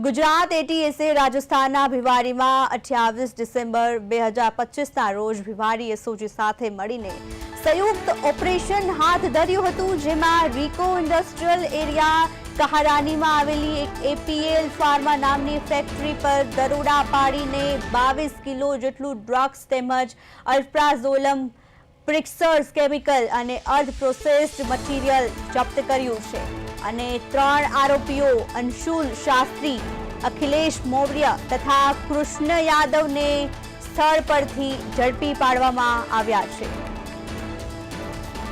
ગુજરાત એટીએસે રાજસ્થાનના ભિવાડીમાં 28 ડિસેમ્બર 2025ના રોજ ભિવાડી એસઓજી સાથે મળીને સંયુક્ત ઓપરેશન હાથ ધર્યું હતું, જેમાં રીકો ઇન્ડસ્ટ્રીયલ એરિયા કહારાનીમાં આવેલી એક એપીએલ ફાર્મા નામની ફેક્ટરી પર દરોડા પાડીને 22 કિલો જેટલું ડ્રગ્સ તેમજ અલ્પ્રાઝોલમ, પ્રિક્સર્સ કેમિકલ અને અર્ધ પ્રોસેસ્ડ મટીરિયલ જપ્ત કર્યું છે અને 3 આરોપીઓ અંશુલ શાસ્ત્રી, અખિલેશ મૌર્ય તથા કૃષ્ણ યાદવને સ્થળ પરથી ઝડપી પાડવામાં આવ્યા છે।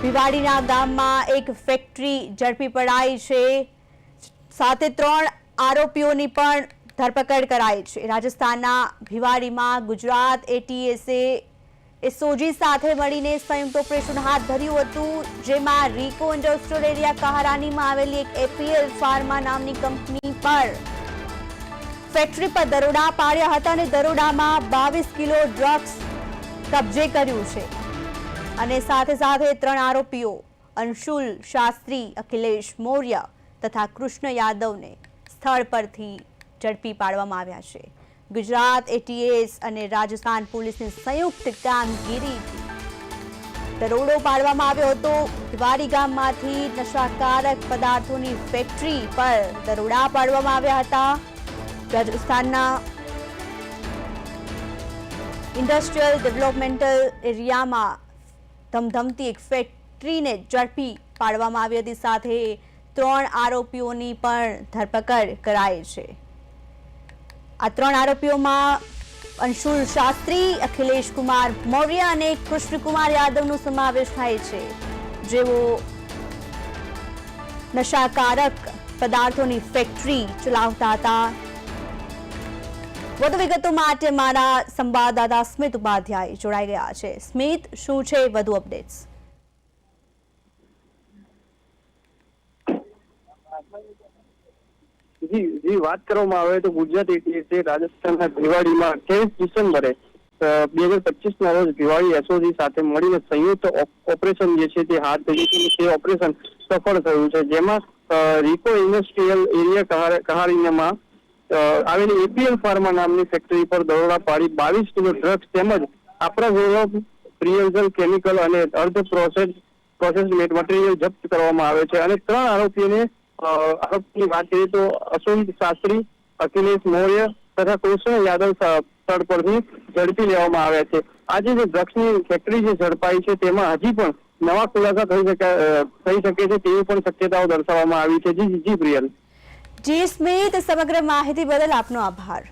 ભિવાડીના ગામમાં એક ફેક્ટરી ઝડપી પડાઈ છે, સાથે 3 આરોપીઓની પણ ધરપકડ કરાઈ છે। રાજસ્થાનના ભિવાડીમાં ગુજરાત એટીએસે એસઓજી સાથે મળીને સંયુક્ત ઓપરેશન હાથ ધર્યું હતું, જેમાં રીકો ઇન્ડસ્ટ્રીયલ એરિયા કહારાનીમાં આવેલી એક એપીએલ ફાર્મા નામની કંપની પર ફેક્ટરી પર દરોડા પાડ્યા હતા અને દરોડામાં 22 કિલો ડ્રગ્સ કબજે કર્યું છે અને સાથે સાથે 3 આરોપીઓ અંશુલ શાસ્ત્રી, અખિલેશ મૌર્ય તથા કૃષ્ણ યાદવને સ્થળ પરથી ઝડપી પાડવામાં આવ્યા છે। ગુજરાત એટીએસ અને રાજસ્થાન પોલીસની સંયુક્ત કામગીરીથી દરોડો પાડવામાં આવ્યો હતો। ભિવાડી ગામમાંથી નશાકારક પદાર્થોની ફેક્ટરી પર દરોડા પાડવામાં આવ્યા હતા। રાજસ્થાનના ઇન્ડસ્ટ્રીયલ ડેવલપમેન્ટલ એરિયામાં ધમધમતી એક ફેક્ટરીને ઝડપી પાડવામાં આવી હતી, સાથે 3 આરોપીઓની પણ ધરપકડ કરાઈ છે। આ 3 આરોપીઓમાં અંશુલ શાસ્ત્રી, અખિલેશ કુમાર મૌર્ય અને કૃષ્ણકુમાર યાદવનો સમાવેશ થાય છે, જેઓ નશાકારક પદાર્થોની ફેક્ટરી ચલાવતા હતા। વધુ વિગતો માટે મારા સંવાદદાતા સ્મિત ઉપાધ્યાય જોડાઈ ગયા છે। સ્મિત, શું છે વધુ અપડેટ્સ? જી વાત કરવામાં આવે તો ગુજરાત એટીએસે રાજસ્થાનના ભિવાડીમાં 23 ડિસેમ્બરે 2025ના રોજ ભિવાડી એસઓજી સાથે મળીને સંયુક્ત ઓપરેશન જે છે તે હાથ ધર્યું છે। તે ઓપરેશન સફળ થયું છે, જેમાં રીકો ઇન્ડસ્ટ્રીયલ એરિયા કહારીનામાં આવેલી એપીએલ ફાર્મા નામની ફેક્ટરી પર દરોડા પાડી 22 કિલો ડ્રગ્સ તેમજ અલ્પ્રાઝોલમ, પ્રિક્સર્સ કેમિકલ અને અર્ધ પ્રોસેસ્ડ મટીરિયલ જપ્ત કરવામાં આવે છે અને 3 આરોપીની વાત કરીએ તો અંશુલ શાસ્ત્રી, અખિલેશ મૌર્ય તથા કૃષ્ણ યાદવ સ્થળ પરથી ઝડપી લેવામાં આવ્યા છે। આજે જે ડ્રગ્સની ફેક્ટરી જે ઝડપાઈ છે તેમાં હજી પણ નવા ખુલાસા થઈ શકે છે તેવી પણ શક્યતાઓ દર્શાવવામાં આવી છે। જી પ્રિયલ। જી સ્મિત, સમગ્ર માહિતી બદલ આપનો આભાર।